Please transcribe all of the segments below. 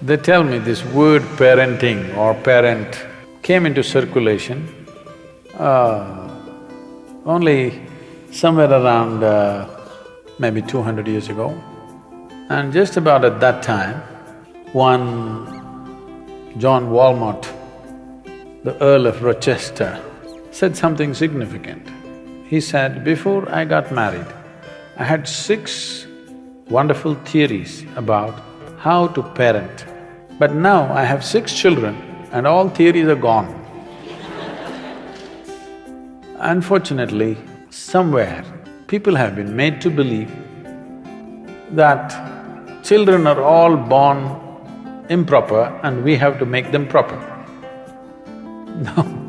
They tell me this word parenting or parent came into circulation only somewhere around maybe 200 years ago. And just about at that time, one John Walmart, the Earl of Rochester, said something significant. He said, before I got married, I had 6 wonderful theories about how to parent. But now I have 6 children and all theories are gone. Unfortunately, somewhere people have been made to believe that children are all born improper and we have to make them proper. No.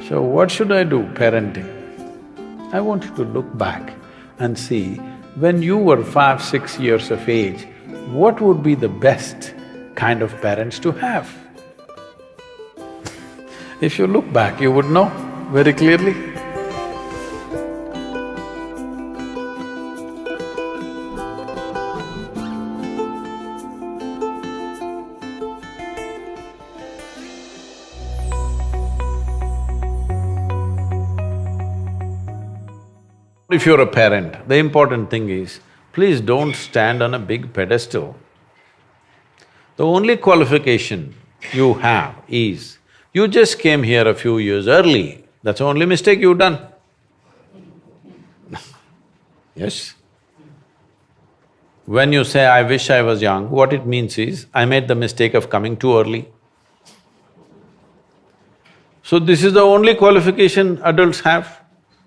So what should I do parenting? I want you to look back and see, when you were 5, 6 years of age, what would be the best kind of parents to have? If you look back, you would know very clearly. If you're a parent, the important thing is, please don't stand on a big pedestal. The only qualification you have is, you just came here a few years early, that's the only mistake you've done. Yes? When you say, I wish I was young, what it means is, I made the mistake of coming too early. So this is the only qualification adults have,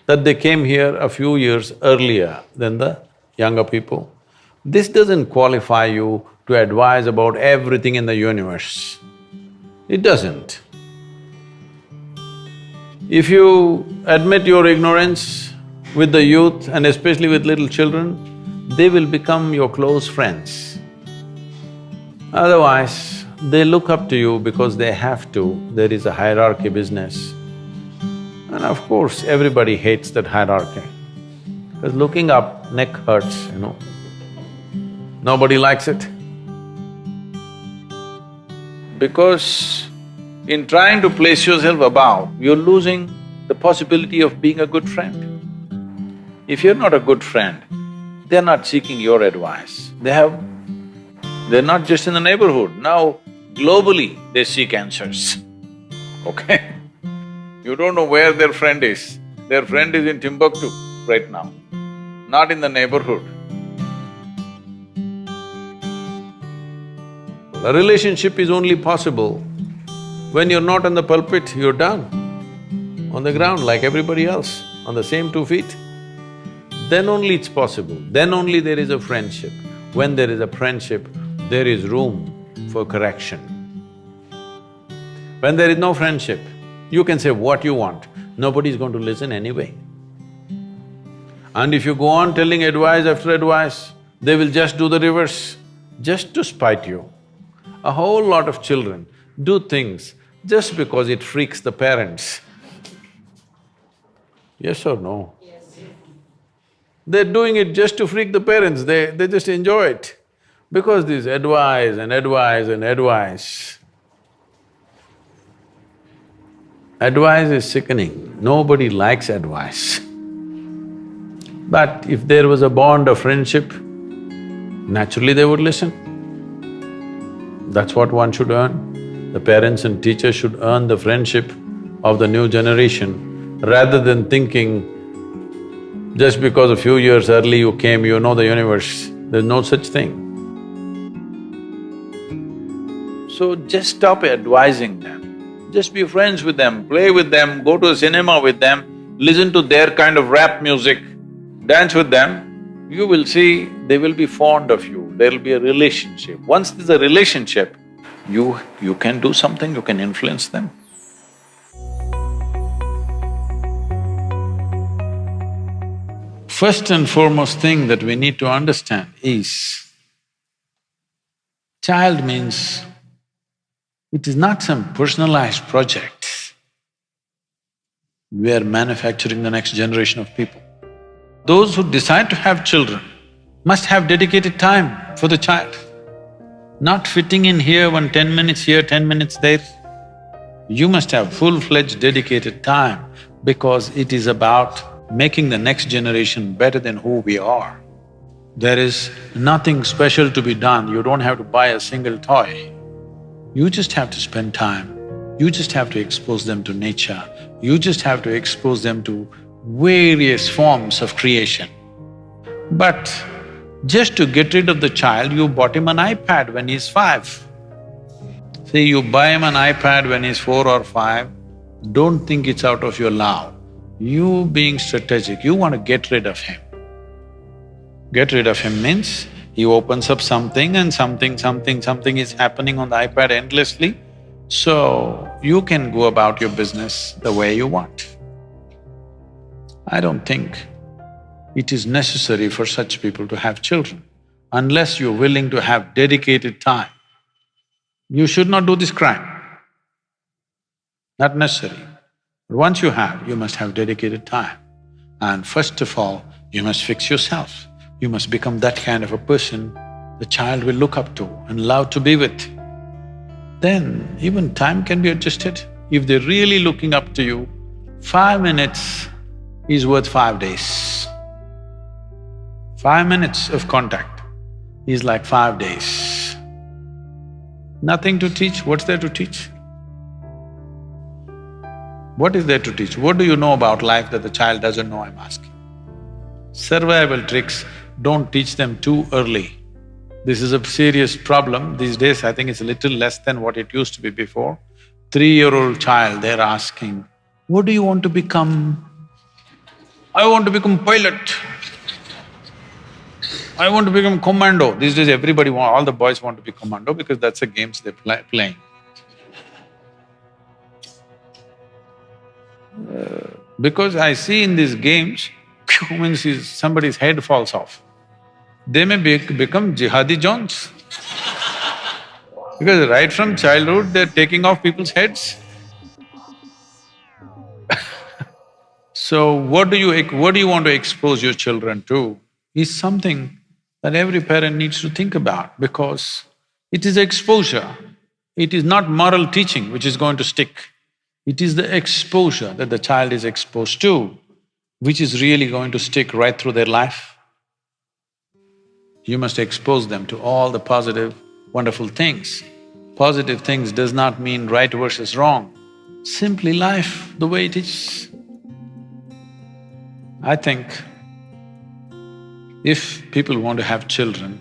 that they came here a few years earlier than the younger people. This doesn't qualify you to advise about everything in the universe. It doesn't. If you admit your ignorance with the youth and especially with little children, they will become your close friends. Otherwise, they look up to you because they have to, there is a hierarchy business. And of course, everybody hates that hierarchy, because looking up, neck hurts, you know. Nobody likes it. Because in trying to place yourself above, you're losing the possibility of being a good friend. If you're not a good friend, they're not seeking your advice. They're not just in the neighborhood, now globally they seek answers, okay? You don't know where their friend is. Their friend is in Timbuktu right now, not in the neighborhood. A relationship is only possible when you're not on the pulpit, you're down on the ground like everybody else, on the same 2 feet. Then only it's possible, then only there is a friendship. When there is a friendship, there is room for correction. When there is no friendship, you can say what you want, nobody's going to listen anyway. And if you go on telling advice after advice, they will just do the reverse, just to spite you. A whole lot of children do things just because it freaks the parents. Yes or no? Yes. They're doing it just to freak the parents, they just enjoy it. Because this advice and advice and advice. Advice is sickening, nobody likes advice. But if there was a bond of friendship, naturally they would listen. That's what one should earn. The parents and teachers should earn the friendship of the new generation, rather than thinking, just because a few years early you came, you know the universe. There's no such thing. So just stop advising them. Just be friends with them, play with them, go to a cinema with them, listen to their kind of rap music, dance with them. You will see they will be fond of you, there'll be a relationship. Once there's a relationship, you can do something, you can influence them. First and foremost thing that we need to understand is, child means it is not some personalized project. We are manufacturing the next generation of people. Those who decide to have children must have dedicated time for the child. not fitting in here, 10 minutes here, 10 minutes there. You must have full-fledged dedicated time because it is about making the next generation better than who we are. There is nothing special to be done, you don't have to buy a single toy. You just have to spend time, you just have to expose them to nature, you just have to expose them to various forms of creation. But just to get rid of the child, you bought him an iPad when he's 5. See, you buy him an iPad when he's 4 or 5, don't think it's out of your love. You being strategic, you want to get rid of him. Get rid of him means he opens up something and something is happening on the iPad endlessly, so you can go about your business the way you want. I don't think it is necessary for such people to have children. Unless you're willing to have dedicated time, you should not do this crime. Not necessary. But once you have, you must have dedicated time. And first of all, you must fix yourself. You must become that kind of a person the child will look up to and love to be with. Then even time can be adjusted. If they're really looking up to you, 5 minutes is worth 5 days. 5 minutes of contact is like 5 days. Nothing to teach, what's there to teach? What is there to teach? What do you know about life that the child doesn't know, I'm asking? Survival tricks, don't teach them too early. This is a serious problem. These days, I think it's a little less than what it used to be before. 3-year-old child, they're asking, what do you want to become? I want to become pilot. I want to become commando. These days all the boys want to be commando because that's the games they're playing. Because I see in these games, means somebody's head falls off. They may become jihadi Johns. Because right from childhood, they're taking off people's heads. So what do you want to expose your children to is something that every parent needs to think about because it is exposure. It is not moral teaching which is going to stick. It is the exposure that the child is exposed to which is really going to stick right through their life. You must expose them to all the positive, wonderful things. Positive things does not mean right versus wrong, simply life the way it is. I think if people want to have children,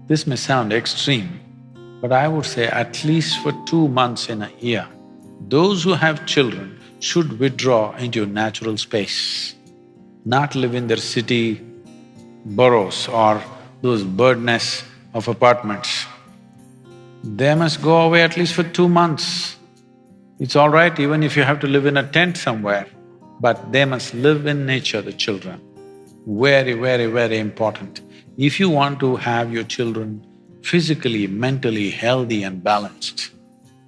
this may sound extreme, but I would say at least for 2 months in a year, those who have children should withdraw into a natural space, not live in their city boroughs or those bird nests of apartments. They must go away at least for 2 months. It's all right even if you have to live in a tent somewhere, but they must live in nature, the children. Very, very, very important. If you want to have your children physically, mentally healthy and balanced,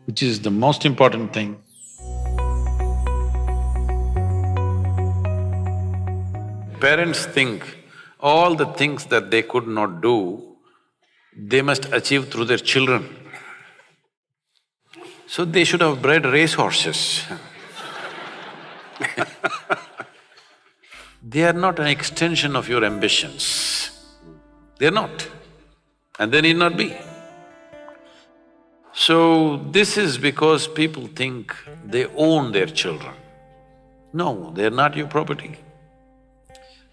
which is the most important thing, parents think all the things that they could not do, they must achieve through their children. So they should have bred racehorses. They are not an extension of your ambitions. They're not, and they need not be. So this is because people think they own their children. No, they're not your property.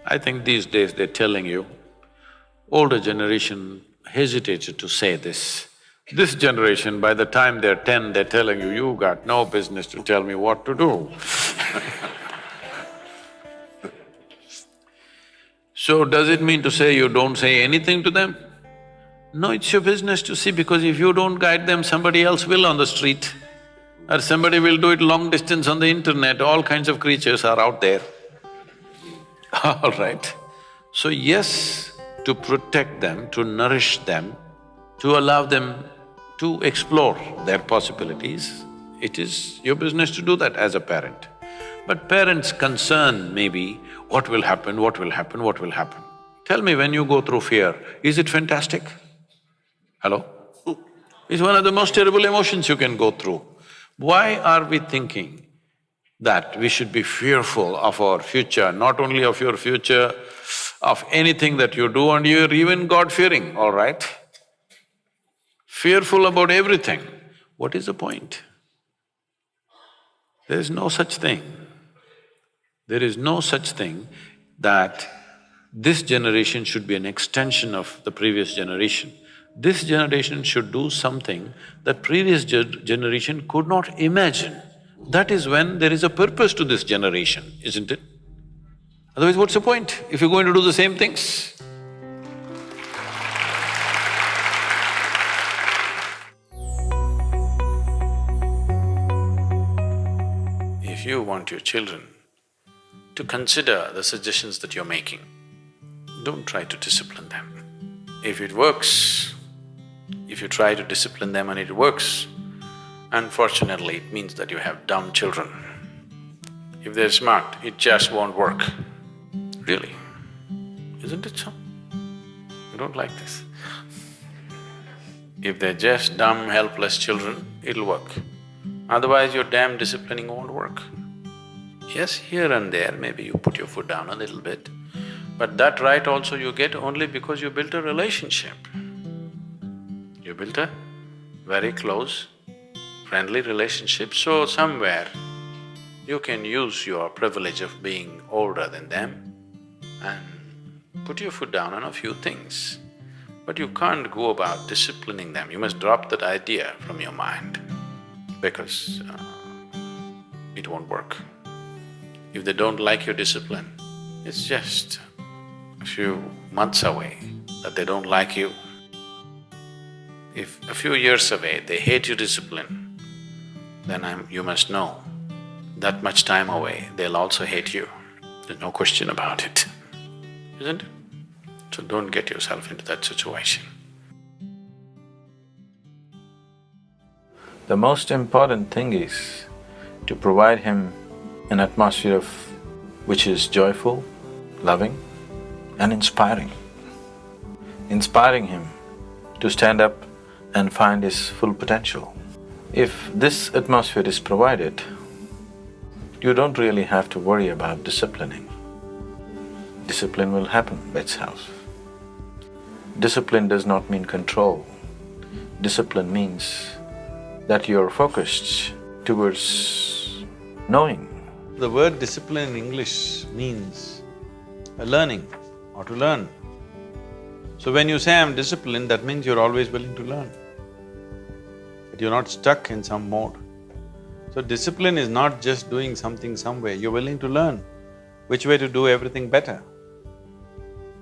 I think these days they're telling you, older generation hesitated to say this. This generation, by the time they're 10, they're telling you, you got no business to tell me what to do. So does it mean to say you don't say anything to them? No, it's your business to see, because if you don't guide them, somebody else will on the street, or somebody will do it long distance on the internet, all kinds of creatures are out there. All right. So yes, to protect them, to nourish them, to allow them to explore their possibilities, it is your business to do that as a parent. But parents' concern may be, what will happen, what will happen, what will happen? Tell me, when you go through fear, is it fantastic? Hello? It's one of the most terrible emotions you can go through. Why are we thinking that we should be fearful of our future, not only of your future, of anything that you do, and you're even God-fearing, all right? Fearful about everything. What is the point? There is no such thing. There is no such thing that this generation should be an extension of the previous generation. This generation should do something that previous generation could not imagine. That is when there is a purpose to this generation, isn't it? Otherwise, what's the point if you're going to do the same things? If you want your children to consider the suggestions that you're making, don't try to discipline them. If it works, if you try to discipline them and it works, unfortunately, it means that you have dumb children. If they're smart, it just won't work. Really, isn't it so? You don't like this. If they're just dumb, helpless children, it'll work. Otherwise, your damn disciplining won't work. Yes, here and there, maybe you put your foot down a little bit, but that right also you get only because you built a relationship. You built a very close, friendly relationship, so somewhere you can use your privilege of being older than them and put your foot down on a few things. But you can't go about disciplining them, you must drop that idea from your mind because it won't work. If they don't like your discipline, it's just a few months away that they don't like you. If a few years away they hate your discipline, then you must know that much time away they'll also hate you. There's no question about it, isn't it? So don't get yourself into that situation. The most important thing is to provide him an atmosphere which is joyful, loving and inspiring. Inspiring him to stand up and find his full potential. If this atmosphere is provided, you don't really have to worry about disciplining. Discipline will happen by itself. Discipline does not mean control. Discipline means that you're focused towards knowing. The word discipline in English means learning or to learn. So when you say, I'm disciplined, that means you're always willing to learn. That you're not stuck in some mode. So discipline is not just doing something some way, you're willing to learn which way to do everything better.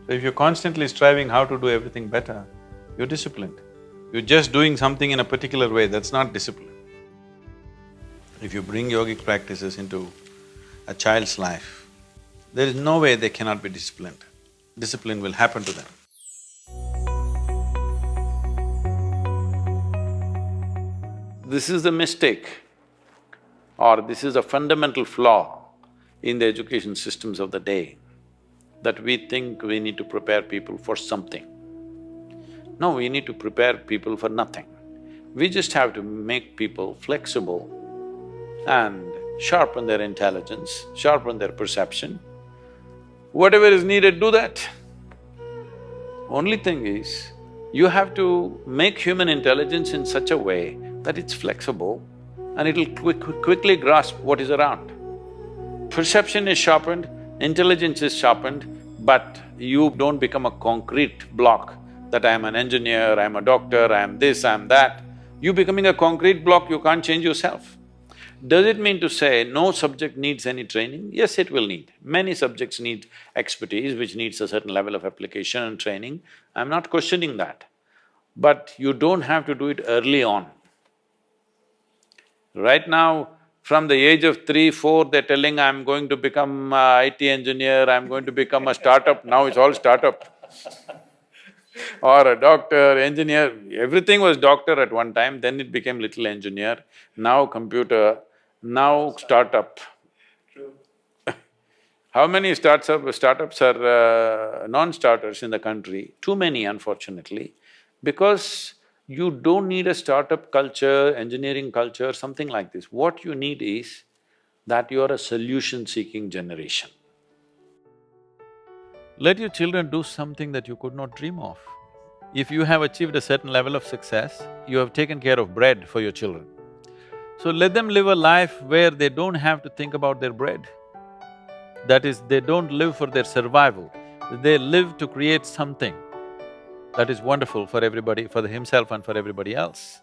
So if you're constantly striving how to do everything better, you're disciplined. You're just doing something in a particular way, that's not discipline. If you bring yogic practices into a child's life, there is no way they cannot be disciplined. Discipline will happen to them. This is the mistake, or this is a fundamental flaw in the education systems of the day, that we think we need to prepare people for something. No, we need to prepare people for nothing. We just have to make people flexible and sharpen their intelligence, sharpen their perception. Whatever is needed, do that. Only thing is, you have to make human intelligence in such a way that it's flexible and it'll quickly grasp what is around. Perception is sharpened, intelligence is sharpened, but you don't become a concrete block that I'm an engineer, I'm a doctor, I'm this, I'm that. You becoming a concrete block, you can't change yourself. Does it mean to say no subject needs any training? Yes, it will need. Many subjects need expertise, which needs a certain level of application and training. I'm not questioning that. But you don't have to do it early on. Right now, from the age of 3, 4, they're telling, I'm going to become a IT engineer, I'm going to become a startup, now it's all startup. Or a doctor, engineer, everything was doctor at one time, then it became little engineer, now computer, now startup. True. How many startups are non-starters in the country? Too many, unfortunately, because You don't need a startup culture, engineering culture, something like this. What you need is that you are a solution-seeking generation. Let your children do something that you could not dream of. If you have achieved a certain level of success, you have taken care of bread for your children. So let them live a life where they don't have to think about their bread. That is, they don't live for their survival, they live to create something that is wonderful for everybody, for himself and for everybody else.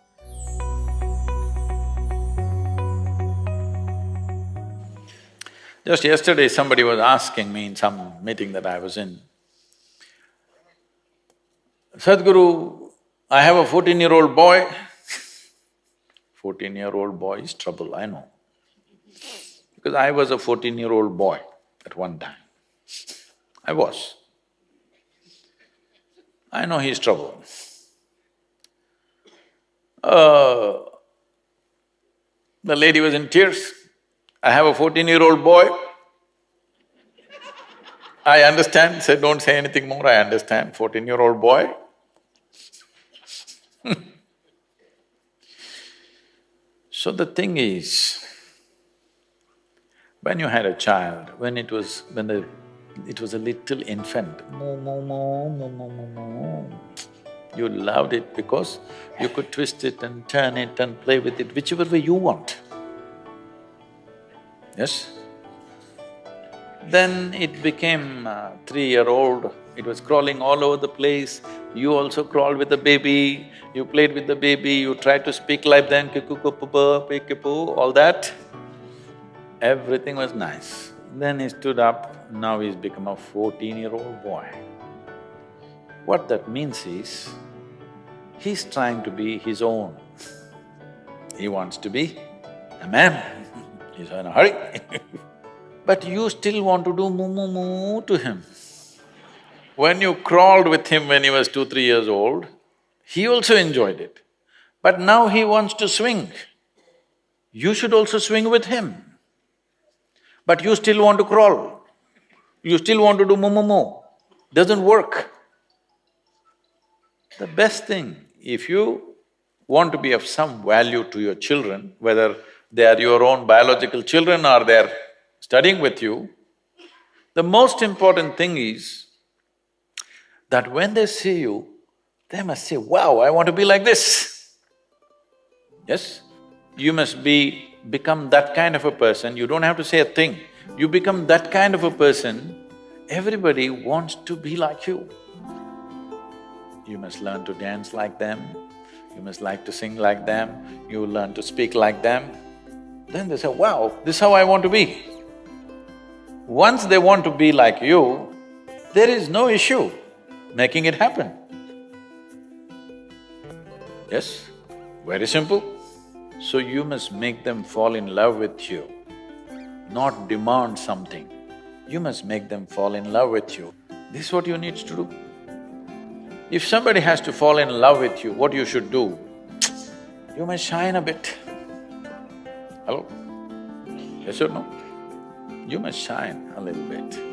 Just yesterday, somebody was asking me in some meeting that I was in, Sadhguru, I have a 14-year-old boy. 14-year-old boy is trouble, I know. Because I was a 14-year-old boy at one time. I was. I know he's trouble. The lady was in tears. I have a 14-year-old boy. I understand, said, don't say anything more, I understand, 14-year-old boy. So the thing is, when you had a child, when it was a little infant, moo, moo, moo, moo, moo, moo, moo, you loved it because you could twist it and turn it and play with it whichever way you want. Yes? Then it became 3-year-old, it was crawling all over the place, you also crawled with the baby, you played with the baby, you tried to speak like them, all that. Everything was nice. Then he stood up, now he's become a 14-year-old boy. What that means is, he's trying to be his own. He wants to be a man, he's in a hurry. But you still want to do moo moo moo to him. When you crawled with him when he was 2, 3 years old, he also enjoyed it. But now he wants to swing. You should also swing with him. But you still want to crawl. You still want to do moo moo moo. Doesn't work. The best thing, if you want to be of some value to your children, whether they are your own biological children or they're studying with you, the most important thing is that when they see you, they must say, wow, I want to be like this. Yes? You must become that kind of a person, you don't have to say a thing. You become that kind of a person, everybody wants to be like you. You must learn to dance like them, you must like to sing like them, you learn to speak like them. Then they say, wow, this is how I want to be. Once they want to be like you, there is no issue making it happen. Yes? Very simple. So you must make them fall in love with you, not demand something. You must make them fall in love with you. This is what you need to do. If somebody has to fall in love with you, what you should do? You must shine a bit. Hello? Yes or no? You must shine a little bit.